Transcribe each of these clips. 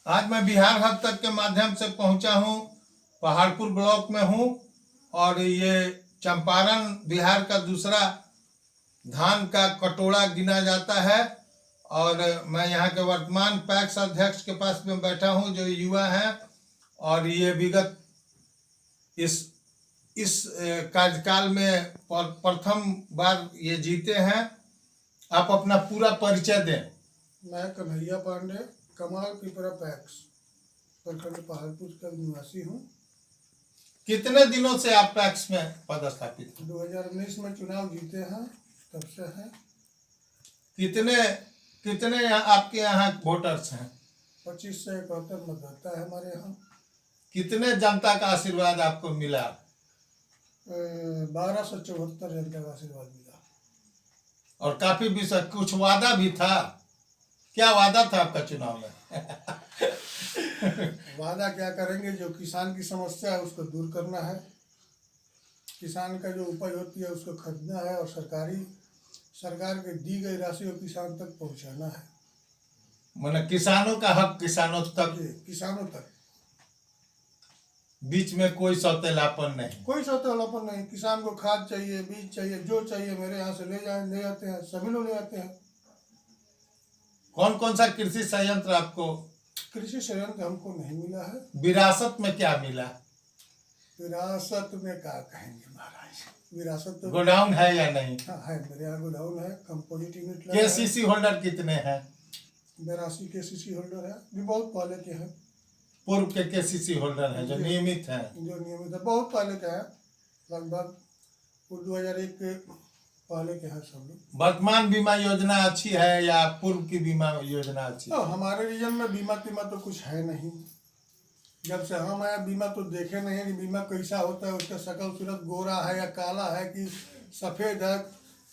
आज मैं बिहार हब तक के माध्यम से पहुंचा हूं। पहाड़पुर ब्लॉक में हूं और ये चंपारण बिहार का दूसरा धान का कटोरा गिना जाता है। और मैं यहाँ के वर्तमान पैक्स अध्यक्ष के पास में बैठा हूं जो युवा हैं और ये विगत इस कार्यकाल में प्रथम बार ये जीते हैं। आप अपना पूरा परिचय दें। मैं कन्हैया पांडे, कमाल पिपरा पैक्स प्रखंड पहाड़पुर का निवासी हूँ। कितने दिनों से आप पैक्स में पदस्थापित हैं? 2019 में चुनाव जीते हैं, तब से हैं। कितने आपके यहाँ वोटर्स हैं? 25 से 71 मतदाता है हमारे यहाँ। कितने जनता का आशीर्वाद आपको मिला? 12 से 74 जनता का आशीर्वाद मिला। और काफी विषय कुछ वादा भी था। क्या वादा था आपका चुनाव में? वादा क्या करेंगे, जो किसान की समस्या है उसको दूर करना है, किसान का जो उपज होती है उसको खरीदना है और सरकार के दी गई राशि को किसान तक पहुंचाना है। मतलब किसानों का हक किसानों तक, किसानों तक, बीच में कोई सौतेलापन नहीं। कोई सौतेलापन नहीं। किसान को खाद चाहिए, बीज चाहिए, जो चाहिए मेरे यहाँ से ले जाते हैं, सभी लोग ले आते हैं। कौन कौन सा कृषि संयंत्र आपको? कृषि संयंत्र हमको नहीं मिला है। विरासत में क्या मिला? विरासत में क्या कहेंगे महाराज, विरासत तो गोडाउन है या नहीं? हाँ है, मेरे यहाँ गोडाउन है, कंपोजिट यूनिट लगा है। केसीसी होल्डर कितने हैं? 82 केसीसी होल्डर है, जो बहुत पहले के हैं। पूर्व के केसीसी होल्डर हैं जो नियमित हैं? जो नियमित है, बहुत पहले का है, लगभग 2001 के पहले के हैं सब लोग। वर्तमान बीमा योजना अच्छी है या पूर्व की बीमा योजना अच्छी है? तो हमारे रीजन में बीमा तो कुछ है नहीं। जब से हम आए बीमा तो देखे नहीं है कि बीमा कैसा होता है, उसका शकल सूरत गोरा है या काला है कि सफ़ेद है,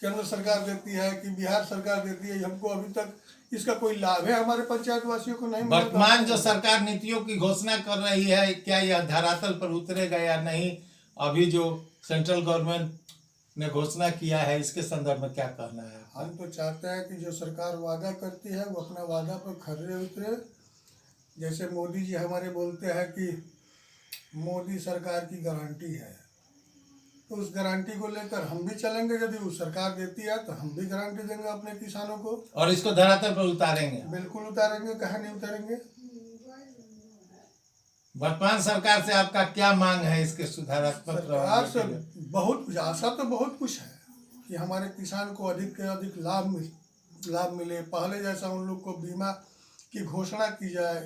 केंद्र सरकार देती है कि बिहार सरकार देती है, हमको अभी तक इसका कोई लाभ है हमारे पंचायत वासियों को नहीं मिला। वर्तमान जो सरकार नीतियों की घोषणा कर रही है, क्या यह धरातल पर उतरेगा या नहीं? अभी जो सेंट्रल गवर्नमेंट ने घोषणा किया है, इसके संदर्भ में क्या कहना है? हम तो चाहते हैं कि जो सरकार वादा करती है वो अपना वादा पर खरे उतरे। जैसे मोदी जी हमारे बोलते हैं कि मोदी सरकार की गारंटी है, तो उस गारंटी को लेकर हम भी चलेंगे। यदि वो सरकार देती है तो हम भी गारंटी देंगे अपने किसानों को और इसको धरातल पर उतारेंगे। बिल्कुल उतारेंगे, कहाँ नहीं उतारेंगे। वर्तमान सरकार से आपका क्या मांग है इसके सुधारात्मक? सरकार से बहुत कुछ आशा तो बहुत कुछ है कि हमारे किसान को अधिक से अधिक लाभ मिले। पहले जैसा उन लोग को बीमा की घोषणा की जाए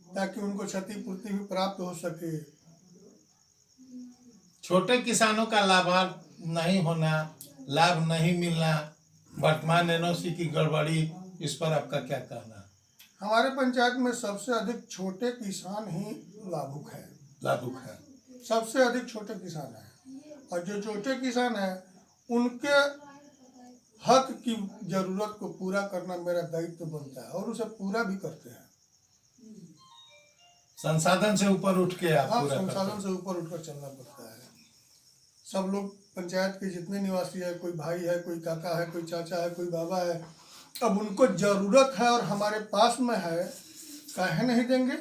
ताकि उनको क्षतिपूर्ति भी प्राप्त हो सके। छोटे किसानों का लाभार्थ नहीं होना, लाभ नहीं मिलना, वर्तमान एनओसी की गड़बड़ी, इस पर आपका क्या कहना है? हमारे पंचायत में सबसे अधिक छोटे किसान ही लाभुक है। सबसे अधिक छोटे किसान हैं, और जो छोटे किसान हैं उनके हक की जरूरत को पूरा करना मेरा दायित्व बनता है और उसे पूरा भी करते हैं। संसाधन से ऊपर उठ के आप हाँ, पूरा संसाधन से ऊपर उठकर चलना पड़ता है। सब लोग पंचायत के जितने निवासी है, कोई भाई है, कोई काका है, कोई चाचा है, कोई बाबा है, अब उनको जरूरत है और हमारे पास में है, काहे नहीं देंगे?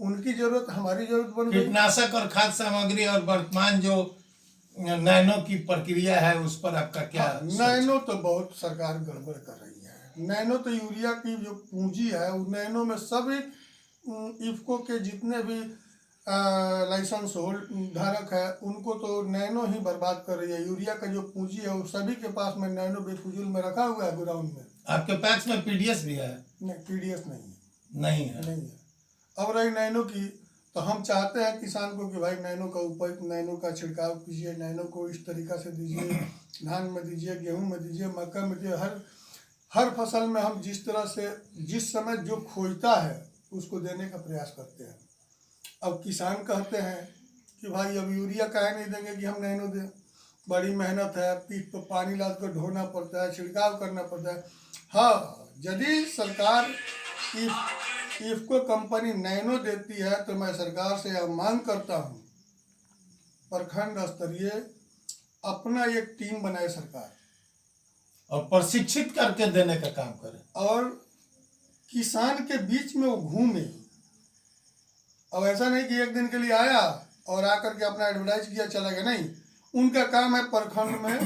उनकी जरूरत हमारी जरूरत बन गई। कीटनाशक और खाद्य सामग्री और वर्तमान जो नैनो की प्रक्रिया है उस पर आपका क्या? नैनो तो बहुत सरकार गड़बड़ कर रही है। नैनो तो यूरिया की जो पूंजी है, उस नैनो में सभी इफ्को के जितने भी लाइसेंस होल्ड धारक है उनको तो नैनो ही बर्बाद कर रही है। यूरिया का जो पूंजी है वो सभी के पास में नैनो बेफुजूल में रखा हुआ है गोडाउन में। आपके पैक्स में पीडीएस भी है? नहीं, पीडीएस नहीं है। नहीं है। अब रही नैनो की, तो हम चाहते हैं किसान को कि भाई नैनो का उपज, नैनो का छिड़काव कीजिए, नैनो को इस तरीका से दीजिए, धान में दीजिए, गेहूँ में दीजिए, मक्का में दीजिए। हर फसल में हम जिस तरह से जिस समय जो खोजता है उसको देने का प्रयास करते हैं। अब किसान कहते हैं कि भाई अब यूरिया काहे नहीं देंगे कि हम नैनो दें, बड़ी मेहनत है, पीठ पर पानी लाद कर ढोना पड़ता है, छिड़काव करना पड़ता है। हाँ, यदि सरकार इफ्को कंपनी नैनो देती है तो मैं सरकार से यह मांग करता हूँ प्रखंड स्तरीय अपना एक टीम बनाए सरकार और प्रशिक्षित करके देने का काम करे। और किसान के बीच में वो घूमे। अब ऐसा नहीं कि एक दिन के लिए आया और आकर के अपना एडवर्टाइज किया चला गया, नहीं, उनका काम है प्रखंड में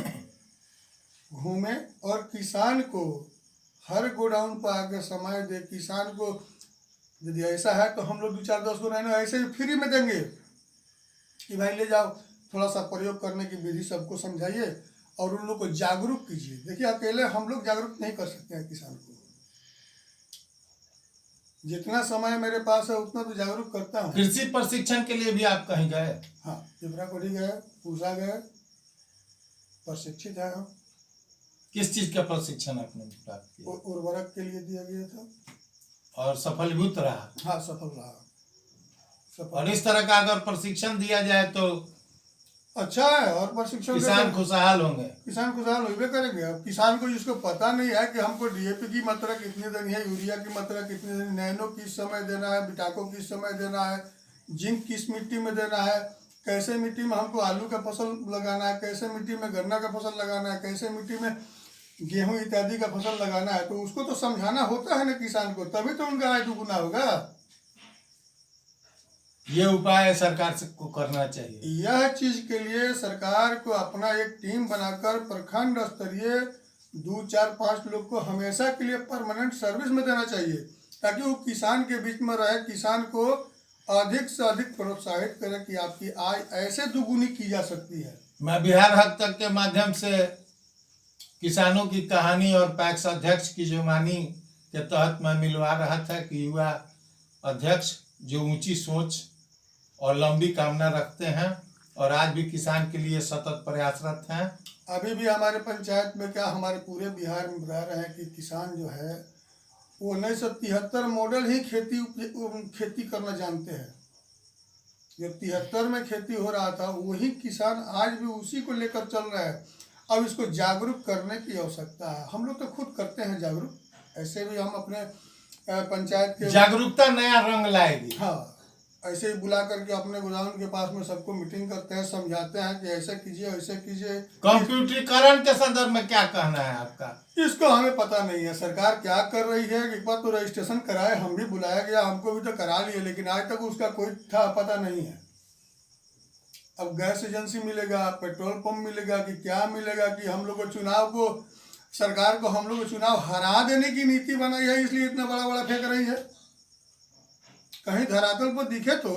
घूमे और किसान को हर गोडाउन पर आके समय दे। किसान को यदि ऐसा है तो हम लोग 2-4-10 को नहीं ऐसे ही फ्री में देंगे कि भाई ले जाओ, थोड़ा सा प्रयोग करने की विधि सबको समझाइए और उन लोग को जागरूक कीजिए। देखिए अकेले हम लोग जागरूक नहीं कर सकते हैं किसान को, जितना समय मेरे पास है उतना तो जागरूक करता हूँ। कृषि प्रशिक्षण के लिए भी आप कहीं गए? हाँ, पिपराकोठी गए, पूसा गए, प्रशिक्षित है हम। किस चीज का प्रशिक्षण आपने प्राप्त किया? उर्वरक के लिए दिया गया था। और सफलीभूत रहा? हाँ, सफल रहा। और इस तरह का अगर प्रशिक्षण दिया जाए तो अच्छा है, और प्रशिक्षण किसान खुशहाल होंगे। किसान खुशहाल होबे करेंगे। अब किसान को जिसको पता नहीं है कि हमको डीएपी की मात्रा कितनी देनी है, यूरिया की मात्रा कितनी देनी, नैनो किस समय देना है, बिटाको किस समय देना है, जिंक किस मिट्टी में देना है, कैसे मिट्टी में हमको आलू का फसल लगाना है, कैसे मिट्टी में गन्ना का फसल लगाना है, कैसे मिट्टी में गेहूं इत्यादि का फसल लगाना है, तो उसको तो समझाना होता है ना किसान को, तभी तो उनका आय दुगुना होगा। ये उपाय सरकार से को करना चाहिए। यह चीज के लिए सरकार को अपना एक टीम बनाकर प्रखंड स्तरीय 2-4-5 लोग को हमेशा के लिए परमानेंट सर्विस में देना चाहिए, ताकि वो किसान के बीच में रहे, किसान को अधिक से अधिक प्रोत्साहित करे कि आपकी आय ऐसे दुगुनी की जा सकती है। मैं बिहार हक तक के माध्यम से किसानों की कहानी और पैक्स अध्यक्ष की जुबानी के तहत मैं मिलवा रहा था कि युवा अध्यक्ष जो ऊंची सोच और लंबी कामना रखते हैं और आज भी किसान के लिए सतत प्रयासरत हैं। अभी भी हमारे पंचायत में क्या, हमारे पूरे बिहार में बता रहे हैं कि किसान जो है वो 1973 मॉडल ही खेती करना जानते हैं। जो 73 में खेती हो रहा था वही किसान आज भी उसी को लेकर चल रहा है। अब इसको जागरूक करने की आवश्यकता है। हम लोग तो खुद करते हैं जागरूक, ऐसे भी हम अपने पंचायत के जागरूकता नया रंग लाएगी। हाँ, ऐसे ही बुला करके अपने गोदाम के पास में सबको मीटिंग करते हैं, समझाते हैं कि ऐसे कीजिए ऐसे कीजिए। कंप्यूटरीकरण के संदर्भ में क्या कहना है आपका? इसको हमें पता नहीं है सरकार क्या कर रही है। एक बार तो रजिस्ट्रेशन कराए, हम भी बुलाया गया, हमको भी तो करा लिए, लेकिन आज तक उसका कोई था पता नहीं है। अब गैस एजेंसी मिलेगा, पेट्रोल पंप मिलेगा कि क्या मिलेगा, कि हम लोग को चुनाव को, सरकार को हम लोग को चुनाव हरा देने की नीति बनाई है, इसलिए इतना बड़ा बड़ा फेंक रही है। कहीं धरातल पर दिखे तो,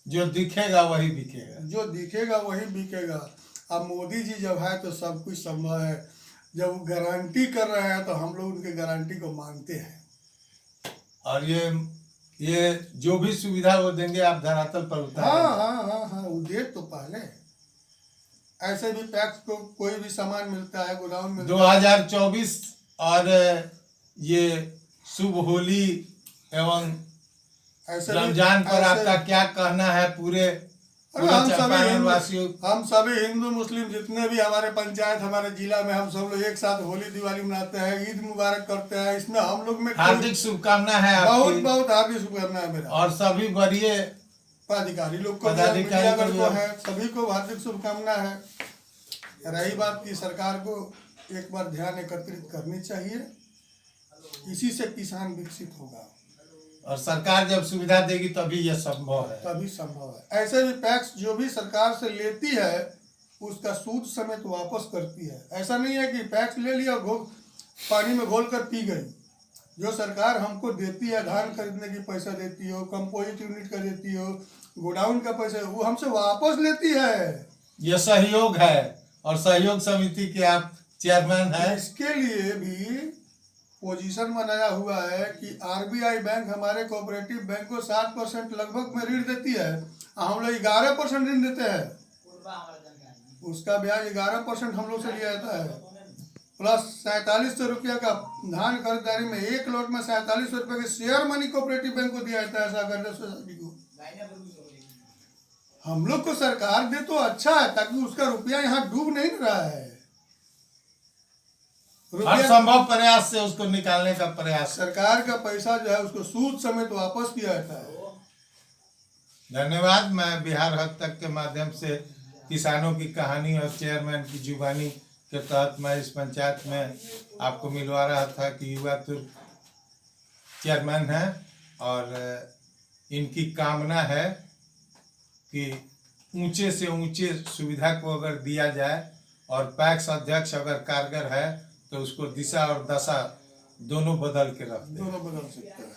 जो दिखेगा वही बिकेगा। जो दिखेगा वही बिकेगा। अब मोदी जी जब है तो सब कुछ संभव है। जब वो गारंटी कर रहे हैं तो हम लोग उनके गारंटी को मानते हैं। और ये जो भी सुविधा वो देंगे आप धरातल पर उतारेंगे। हाँ हाँ हाँ हाँ, वो दे तो पहले ऐसे भी पैक्स को कोई भी सामान मिलता है, गोदाम में 2024 और ये शुभ होली एवं ऐसे रमजान पर आपका क्या कहना है? पूरे चंपारण वासियों, हम सभी हिंदू मुस्लिम जितने भी हमारे पंचायत हमारे जिला में, हम सब लोग एक साथ होली दिवाली मनाते हैं, ईद मुबारक करते हैं। इसमें हम लोग में हार्दिक शुभकामना है आपकी। बहुत बहुत हार्दिक शुभकामना है मेरा। और सभी वरीय पदाधिकारी लोग को है, सभी को हार्दिक शुभकामना है। रही बात की सरकार को एक बार ध्यान एकत्रित करनी चाहिए, इसी से किसान विकसित होगा। और सरकार जब सुविधा देगी तभी यह संभव है। तभी संभव है। ऐसे भी पैक्स जो भी सरकार से लेती है उसका सूद समेत वापस करती है। ऐसा नहीं है कि पैक्स ले लिया पानी में घोल कर पी गई। जो सरकार हमको देती है, धान खरीदने की पैसा देती हो, कंपोजिट यूनिट का देती हो, गोडाउन का पैसा, वो हमसे वापस लेती है। यह सहयोग है और सहयोग समिति के आप चेयरमैन हैं। इसके लिए भी पोजीशन बनाया हुआ है कि आरबीआई बैंक हमारे कोऑपरेटिव बैंक को 7% लगभग में ऋण देती है, हम लोग 11% ऋण देते हैं। उसका ब्याज 11% हम लोग से लिया जाता है, प्लस 4700 रुपया का धान खरीदारी में एक लोट में 4700 रुपये के शेयर मनी कोऑपरेटिव बैंक को दिया जाता है, सहकारिता सोसाइटी को। हम लोग को सरकार दे तो अच्छा है, ताकि उसका रुपया यहाँ डूब नहीं रहा है। हर संभव प्रयास से उसको निकालने का प्रयास। सरकार का पैसा जो है उसको सूद समेत वापस किया जाता है। धन्यवाद। मैं बिहार हक तक के माध्यम से किसानों की कहानी और चेयरमैन की जुबानी के तहत मैं इस पंचायत में आपको मिलवा रहा था कि युवा तुर्क चेयरमैन है और इनकी कामना है कि ऊंचे से ऊंचे सुविधा को अगर दिया जाए और पैक्स अध्यक्ष अगर कारगर है तो उसको दिशा और दशा दोनों बदल के रख दे। दोनों बदल सकते हैं।